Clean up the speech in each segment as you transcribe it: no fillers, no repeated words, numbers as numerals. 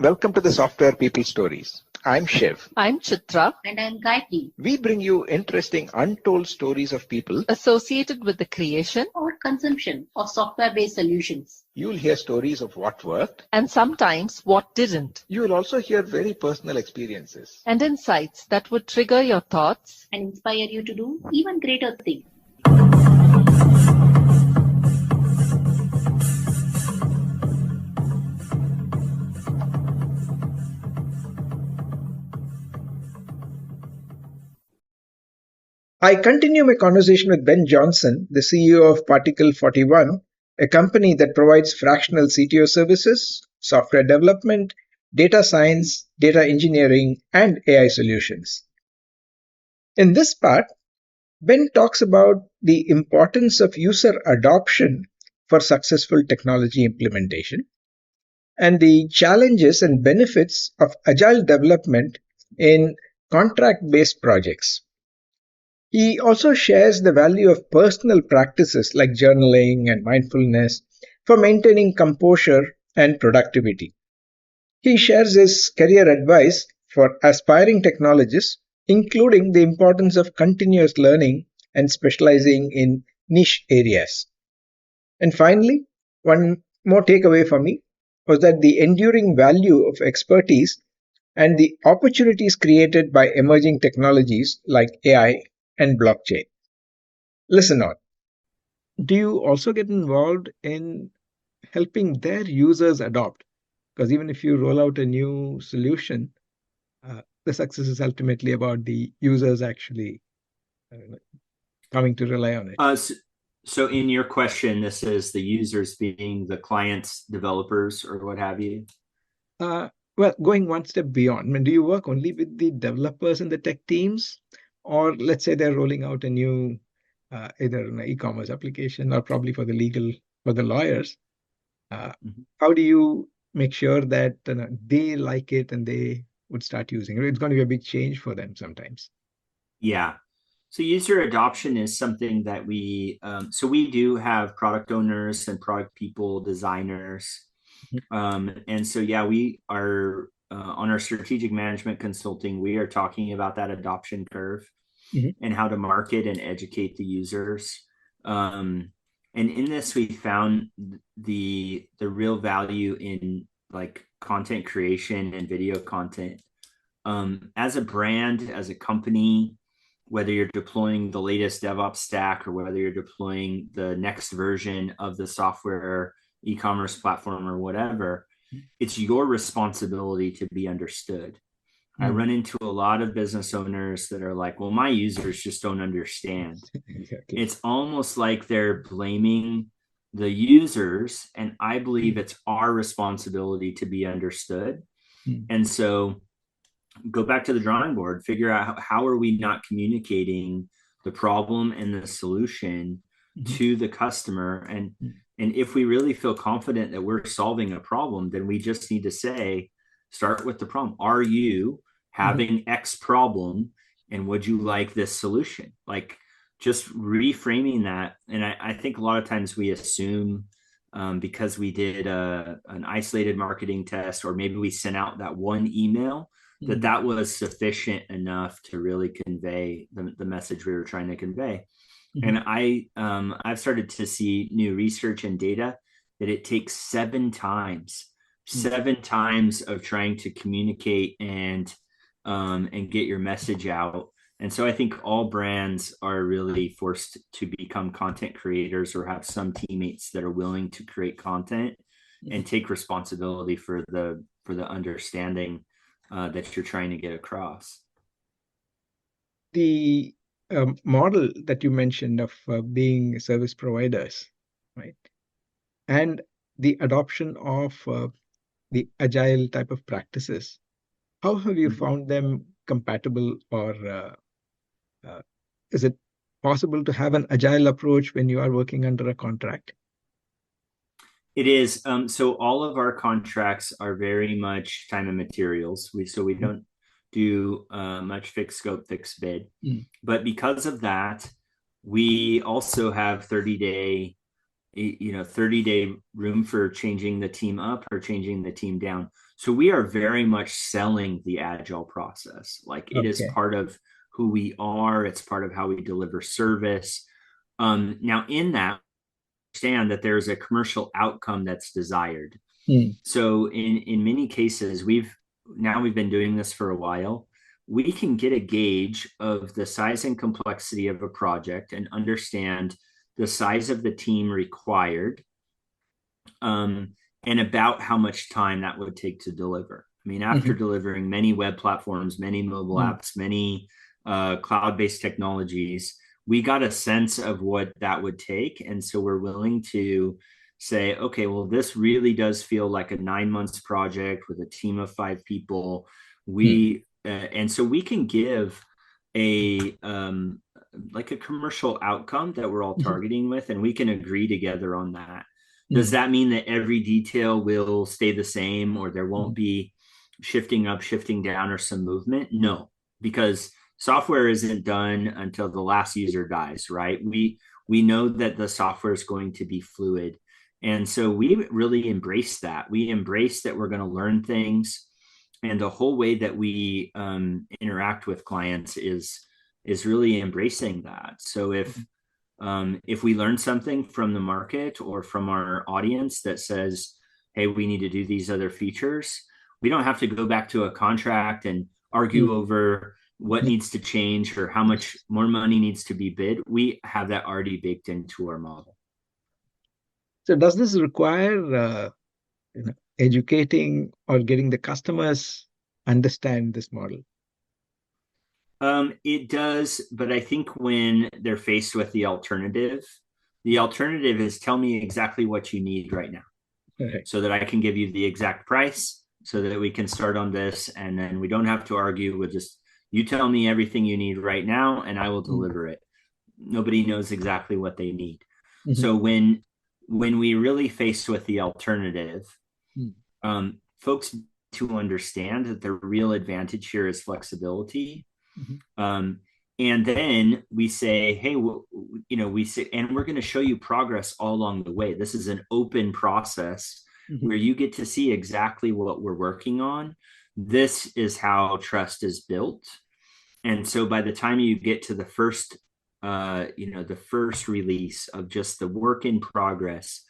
Welcome to the Software People Stories. I'm Shiv. I'm Chitra. And I'm Gayatri. We bring you interesting, untold stories of people Associated with the creation Or consumption of software-based solutions. You'll hear stories of what worked, and sometimes what didn't, you will also hear very personal experiences. and insights that would trigger your thoughts And inspire you to do even greater things. I continue my conversation with Ben Johnson, the CEO of Particle 41, a company that provides fractional CTO services, software development, data science, data engineering, and AI solutions. In this part, Ben talks about the importance of user adoption for successful technology implementation and the challenges and benefits of agile development in contract-based projects. He also shares the value of personal practices like journaling and mindfulness for maintaining composure and productivity. He shares his career advice for aspiring technologists, including the importance of continuous learning and specializing in niche areas. And finally, one more takeaway for me was that the enduring value of expertise and the opportunities created by emerging technologies like AI and blockchain. Listen on. Do you also get involved in helping their users adopt? Because even if you roll out a new solution, the success is ultimately about the users actually coming to rely on it. So in your question, this is the users being the clients, developers, or what have you? Well, going one step beyond, I mean, do you work only with the developers and the tech teams? Or let's say they're rolling out a new, either an e-commerce application or probably for the lawyers. How do you make sure that they like it and they would start using it? It's going to be a big change for them sometimes. Yeah. So user adoption is something that we do have product owners and product people, designers. And so, yeah, we are on our strategic management consulting, we are talking about that adoption curve and how to market and educate the users. And in this, we found the real value in like content creation and video content. As a brand, as a company, whether you're deploying the latest DevOps stack or whether you're deploying the next version of the software e-commerce platform or whatever, it's your responsibility to be understood. I run into a lot of business owners that are like, well, my users just don't understand. Exactly. It's almost like they're blaming the users, and I believe it's our responsibility to be understood. And so go back to the drawing board, figure out how are we not communicating the problem and the solution to the customer. And if we really feel confident that we're solving a problem, then we just need to say, start with the problem. Are you having X problem, and would you like this solution? Like just reframing that. And I think a lot of times we assume because we did an isolated marketing test, or maybe we sent out that one email, that was sufficient enough to really convey the message we were trying to convey. And I've started to see new research and data that it takes 7 times of trying to communicate and get your message out. And so I think all brands are really forced to become content creators or have some teammates that are willing to create content and take responsibility for the understanding that you're trying to get across. The model that you mentioned of being service providers, right? And the adoption of the agile type of practices, how have you found them compatible, or is it possible to have an agile approach when you are working under a contract? It is. So all of our contracts are very much time and materials. We don't do much fixed scope, fixed bid. But because of that, we also have 30-day 30-day room for changing the team up or changing the team down. So we are very much selling the agile process. Like it is Okay. part of who we are. It's part of how we deliver service. Now in that, understand that there's a commercial outcome that's desired. So in many cases, we've been doing this for a while. We can get a gauge of the size and complexity of a project and understand the size of the team required, and about how much time that would take to deliver. I mean, after delivering many web platforms, many mobile apps, many cloud-based technologies, we got a sense of what that would take. And so we're willing to say, okay, well, this really does feel like a 9 months project with a team of 5 people. And so we can give a like a commercial outcome that we're all targeting with, and we can agree together on that. Does that mean that every detail will stay the same, or there won't be shifting up, shifting down, or some movement? No, because software isn't done until the last user dies, right? We know that the software is going to be fluid. And so we really embrace that. We embrace that we're going to learn things. And the whole way that we interact with clients is really embracing that. So if we learn something from the market or from our audience that says, hey, we need to do these other features, we don't have to go back to a contract and argue over what needs to change or how much more money needs to be bid. We have that already baked into our model. So does this require educating or getting the customers understand this model? It does, but I think when they're faced with the alternative is tell me exactly what you need right now, so that I can give you the exact price, so that we can start on this, and then we don't have to argue. We'll just, you tell me everything you need right now, and I will deliver it. Nobody knows exactly what they need. So when we really faced with the alternative, folks to understand that the real advantage here is flexibility. And then we say, hey, we say, and we're going to show you progress all along the way. This is an open process where you get to see exactly what we're working on. This is how trust is built. And so by the time you get to the first, the first release of just the work in progress,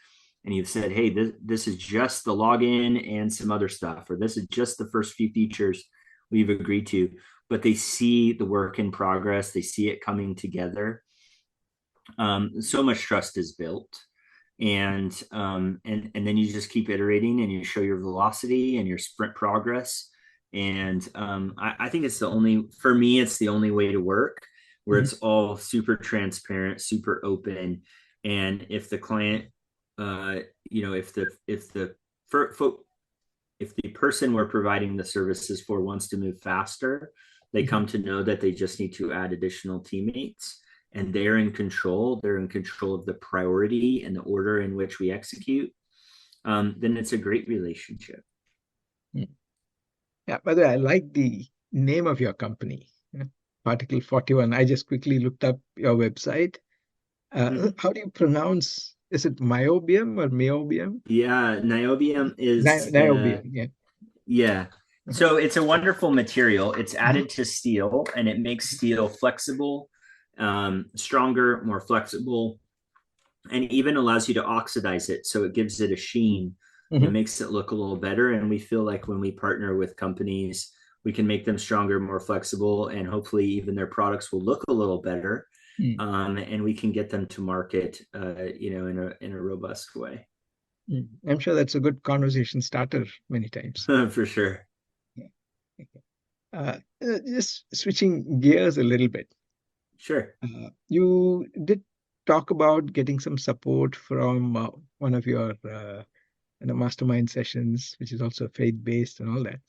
and you've said, hey, this is just the login and some other stuff, or this is just the first few features we've agreed to, but they see the work in progress, they see it coming together. So much trust is built. And then you just keep iterating, and you show your velocity and your sprint progress. And I think it's for me, it's the only way to work, where it's all super transparent, super open. And if the client, if the person we're providing the services for wants to move faster, they come to know that they just need to add additional teammates, and they're in control. They're in control of the priority and the order in which we execute. Then it's a great relationship. Yeah, by the way, I like the name of your company, Particle 41. I just quickly looked up your website. How do you pronounce? Is it myobium or meobium? Yeah, niobium is niobium. Yeah. So it's a wonderful material. It's added to steel, and it makes steel flexible, stronger, more flexible, and even allows you to oxidize it. So it gives it a sheen. It makes it look a little better. And we feel like when we partner with companies, we can make them stronger, more flexible, and hopefully even their products will look a little better. And we can get them to market, in a robust way. I'm sure that's a good conversation starter many times. For sure. Yeah. Just switching gears a little bit. Sure. You did talk about getting some support from one of your mastermind sessions, which is also faith-based and all that.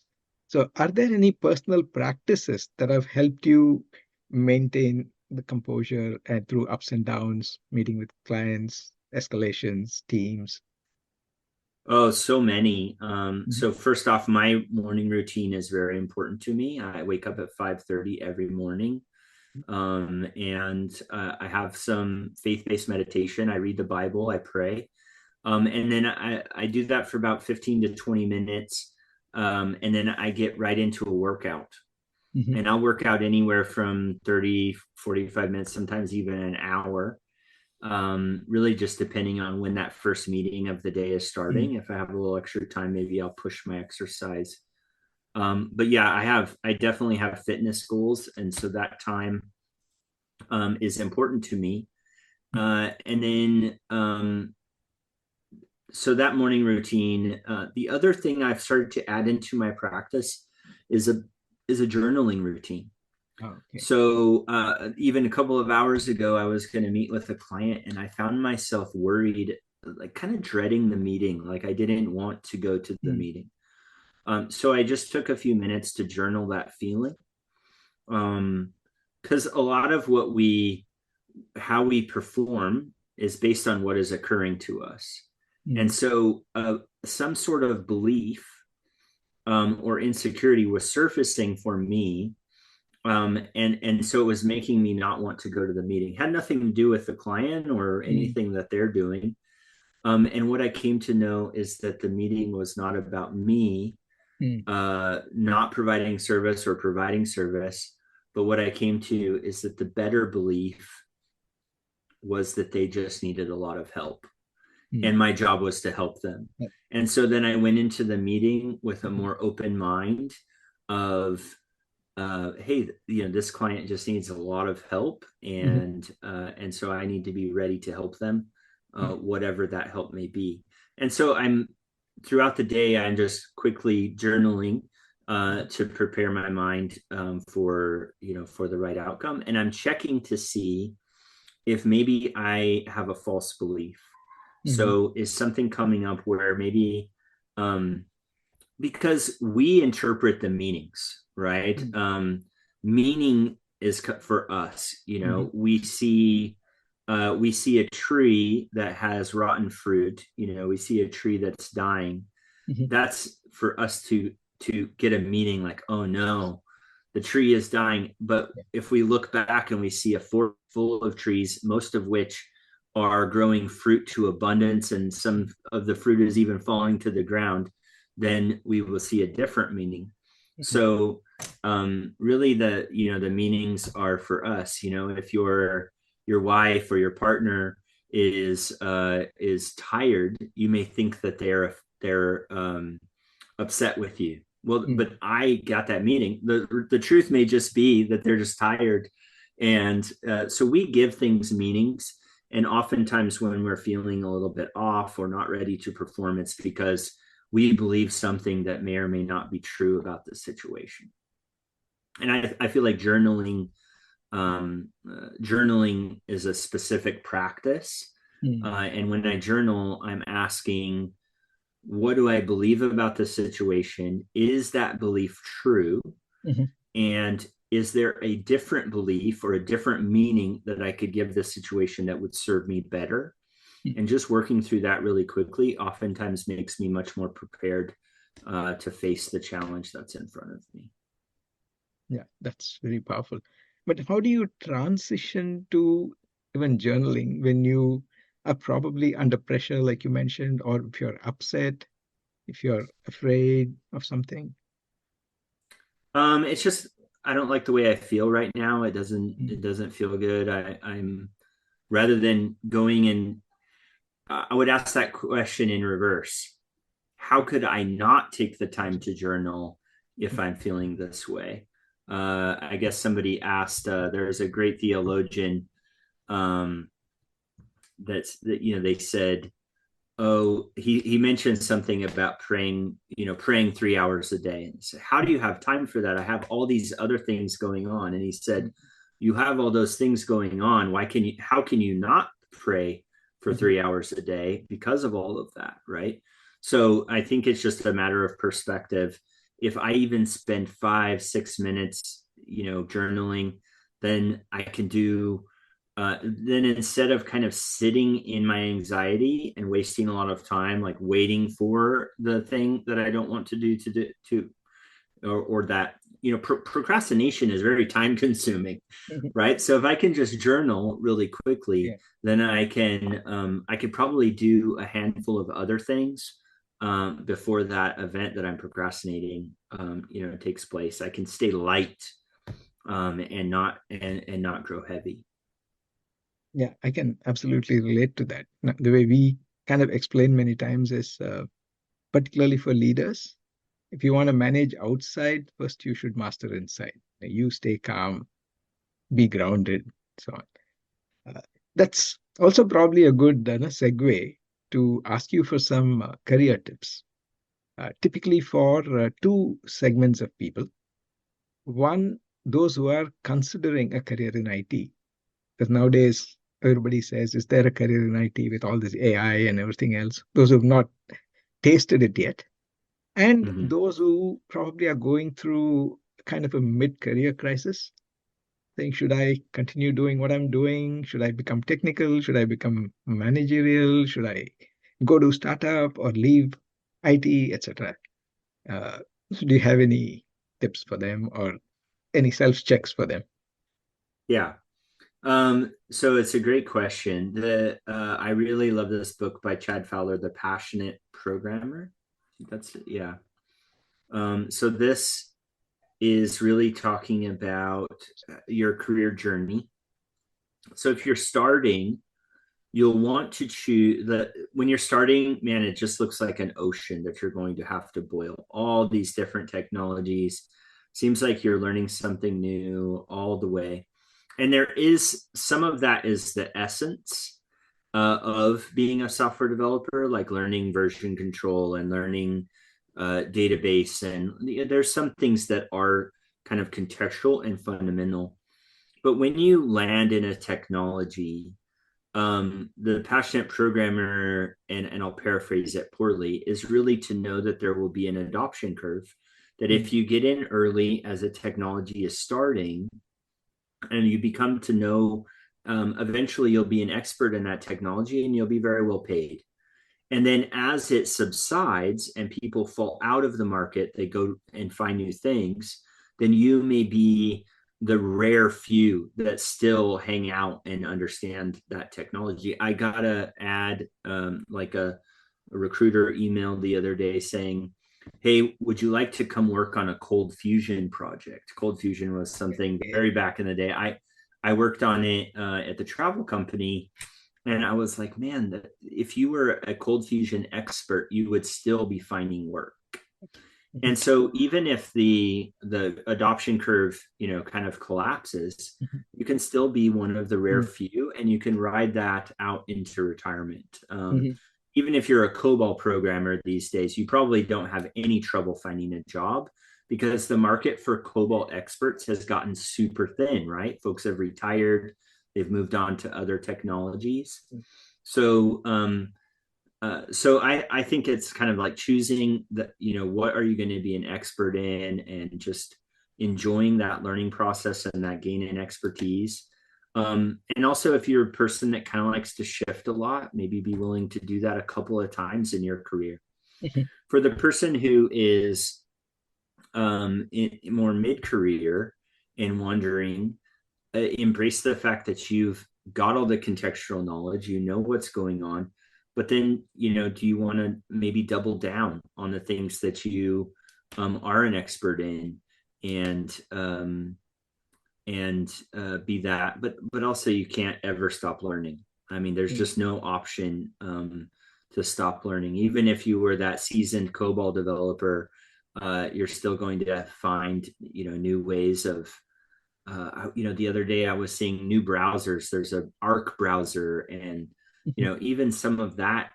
So are there any personal practices that have helped you maintain the composure and through ups and downs, meeting with clients, escalations, teams? Oh, so many. So first off, my morning routine is very important to me. I wake up at 5:30 every morning. And I have some faith-based meditation. I read the Bible, I pray. And then I do that for about 15 to 20 minutes. And then I get right into a workout. Mhm. And I'll work out anywhere from 30, 45 minutes, sometimes even an hour. Really just depending on when that first meeting of the day is starting. If I have a little extra time, maybe I'll push my exercise. But yeah, I definitely have fitness goals. And so that time is important to me. And then, so that morning routine, the other thing I've started to add into my practice is a journaling routine. Oh, okay. So even a couple of hours ago, I was going to meet with a client and I found myself worried, like kind of dreading the meeting. Like I didn't want to go to the meeting. So I just took a few minutes to journal that feeling. Because a lot of how we perform is based on what is occurring to us. And so some sort of belief or insecurity was surfacing for me. And so it was making me not want to go to the meeting. Had nothing to do with the client or anything that they're doing. And what I came to know is that the meeting was not about me not providing service or providing service. But what I came to is that the better belief was that they just needed a lot of help. And my job was to help them. And so then I went into the meeting with a more open mind of, hey, this client just needs a lot of help, and so I need to be ready to help them, whatever that help may be. And so throughout the day, I'm just quickly journaling to prepare my mind for the right outcome, and I'm checking to see if maybe I have a false belief. So is something coming up where maybe because we interpret the meanings, right? Meaning is for us, we see a tree that has rotten fruit, we see a tree that's dying. That's for us to get a meaning like, oh no, the tree is dying. But if we look back and we see a forest full of trees, most of which are growing fruit to abundance, and some of the fruit is even falling to the ground, then we will see a different meaning. So really the meanings are for us. If your wife or your partner is tired, you may think that they're upset with you. Well, but I got that meaning. The truth may just be that they're just tired. And so we give things meanings. And oftentimes when we're feeling a little bit off or not ready to perform, it's because we believe something that may or may not be true about the situation. And I feel like journaling is a specific practice. And when I journal, I'm asking, what do I believe about the situation? Is that belief true? And is there a different belief or a different meaning that I could give the situation that would serve me better? And just working through that really quickly oftentimes makes me much more prepared to face the challenge that's in front of me. Yeah, that's very powerful. But how do you transition to even journaling when you are probably under pressure, like you mentioned, or if you're upset, if you're afraid of something? It's just I don't like the way I feel right now. It doesn't feel good. I'm rather than going in, I would ask that question in reverse. How could I not take the time to journal if I'm feeling this way? I guess somebody asked, there's a great theologian that they said, oh, he mentioned something about praying 3 hours a day. And said, how do you have time for that? I have all these other things going on. And he said, you have all those things going on. How can you not pray for 3 hours a day because of all of that? Right. So I think it's just a matter of perspective. If I even spend 5-6 minutes, journaling, then I can do then instead of kind of sitting in my anxiety and wasting a lot of time, like waiting for the thing that I don't want to do or that procrastination is very time consuming, right? So if I can just journal really quickly, Yeah. then I could probably do a handful of other things before that event that I'm procrastinating, takes place. I can stay light and not grow heavy. Yeah, I can absolutely relate to that. Now, the way we kind of explain many times is particularly for leaders, if you want to manage outside, first you should master inside. You stay calm, be grounded, so on. That's also probably a good segue to ask you for some career tips. Typically for two segments of people. One, those who are considering a career in IT, because nowadays everybody says, is there a career in IT with all this AI and everything else? Those who have not tasted it yet. And those who probably are going through kind of a mid-career crisis, saying, should I continue doing what I'm doing? Should I become technical? Should I become managerial? Should I go to startup or leave IT, etc.? So do you have any tips for them or any self-checks for them? Yeah. So it's a great question. I really love this book by Chad Fowler, The Passionate Programmer. That's yeah. So this is really talking about your career journey. So if you're starting, you'll want to choose when you're starting, man, it just looks like an ocean that you're going to have to boil all these different technologies. Seems like you're learning something new all the way. And there is some of that is the essence of being a software developer, like learning version control and learning database. And there's some things that are kind of contextual and fundamental. But when you land in a technology, the passionate programmer, and I'll paraphrase it poorly, is really to know that there will be an adoption curve. That if you get in early as a technology is starting, and you become to know, eventually you'll be an expert in that technology and you'll be very well paid. And then as it subsides and people fall out of the market, they go and find new things, then you may be the rare few that still hang out and understand that technology. I got to add like a recruiter emailed the other day saying, hey, would you like to come work on a cold fusion project? Cold fusion was something very back in the day. I worked on it at the travel company, and I was like, man, if you were a cold fusion expert, you would still be finding work. And so even if the adoption curve, kind of collapses, you can still be one of the rare few, and you can ride that out into retirement. Even if you're a COBOL programmer these days, you probably don't have any trouble finding a job because the market for COBOL experts has gotten super thin, right? Folks have retired, they've moved on to other technologies. So I think it's kind of like choosing what are you going to be an expert in, and just enjoying that learning process and that gain in expertise. And also, if you're a person that kind of likes to shift a lot, maybe be willing to do that a couple of times in your career. For the person who is more mid-career and wondering, embrace the fact that you've got all the contextual knowledge, you know what's going on, but then, do you want to maybe double down on the things that you are an expert in, and be that, but also you can't ever stop learning. I mean, there's just no option to stop learning. Even if you were that seasoned COBOL developer, you're still going to find, new ways of, the other day I was seeing new browsers. There's a Arc browser, and, even some of that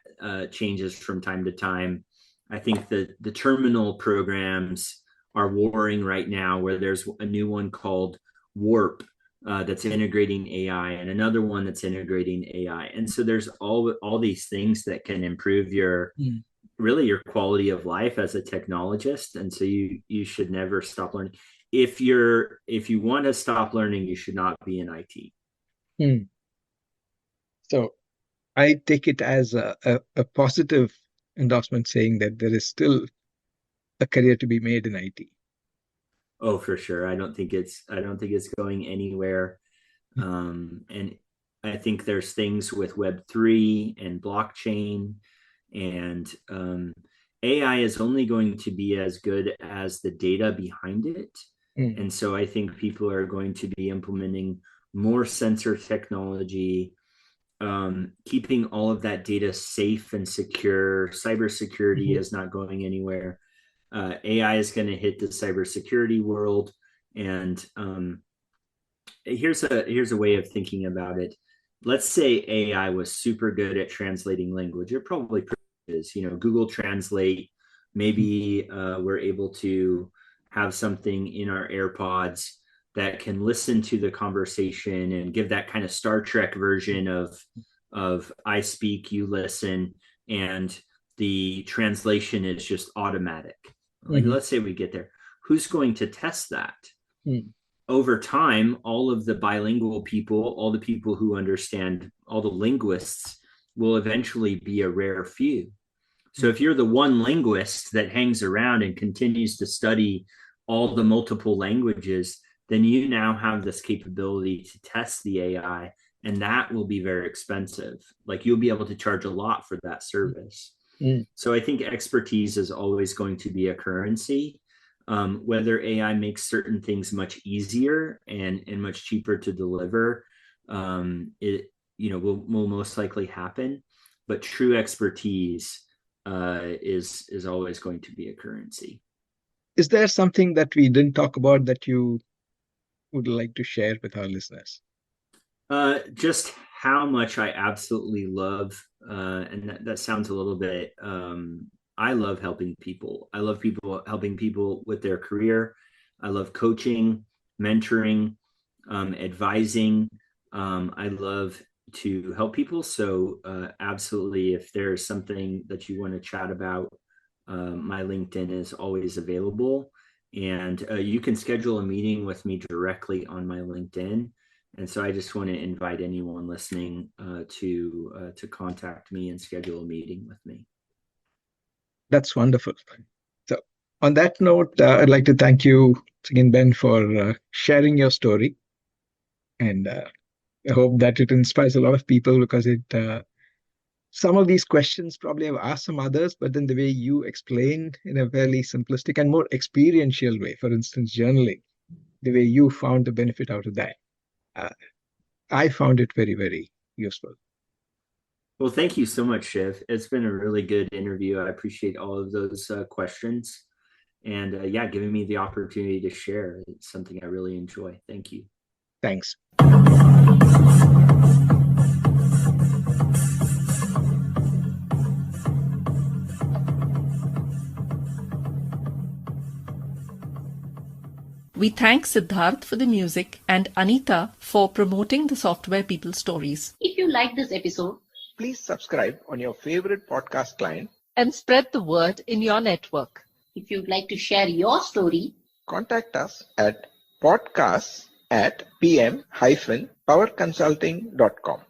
changes from time to time. I think the terminal programs are warring right now, where there's a new one called Warp that's integrating AI, and another one that's integrating AI. And so there's all these things that can improve your your quality of life as a technologist. And so you should never stop learning. If you want to stop learning, you should not be in IT. So I take it as a positive endorsement, saying that there is still a career to be made in IT. Oh, for sure. I don't think it's going anywhere. And I think there's things with Web3 and blockchain, and AI is only going to be as good as the data behind it. And so I think people are going to be implementing more sensor technology, keeping all of that data safe and secure. Cybersecurity is not going anywhere. AI is going to hit the cybersecurity world, and here's a way of thinking about it. Let's say AI was super good at translating language. It probably is. Google Translate. Maybe we're able to have something in our AirPods that can listen to the conversation and give that kind of Star Trek version of I speak, you listen, and the translation is just automatic. Like, let's say we get there. Who's going to test that? Over time, all of the bilingual people, all the people who understand, all the linguists will eventually be a rare few. So if you're the one linguist that hangs around and continues to study all the multiple languages, then you now have this capability to test the AI, and that will be very expensive. Like, you'll be able to charge a lot for that service. So I think expertise is always going to be a currency. Whether AI makes certain things much easier and much cheaper to deliver, it will most likely happen. But true expertise is always going to be a currency. Is there something that we didn't talk about that you would like to share with our listeners? Just how much I absolutely love, and that sounds a little bit, I love helping people. I love helping people with their career. I love coaching, mentoring, advising. I love to help people. So absolutely, if there's something that you want to chat about, my LinkedIn is always available. And you can schedule a meeting with me directly on my LinkedIn. And so I just want to invite anyone listening to contact me and schedule a meeting with me. That's wonderful. So on that note, I'd like to thank you again, Ben, for sharing your story. And I hope that it inspires a lot of people, because some of these questions probably have asked some others, but then the way you explain in a fairly simplistic and more experiential way, for instance, journaling, the way you found the benefit out of that, I found it very, very useful. Well, thank you so much, Shiv. It's been a really good interview. I appreciate all of those questions. And giving me the opportunity to share. It's something I really enjoy. Thank you. Thanks. We thank Siddharth for the music and Anita for promoting the Software People Stories. If you like this episode, Please subscribe on your favorite podcast client. And spread the word in your network. if you'd like to share your story, Contact us at podcasts@pm-powerconsulting.com.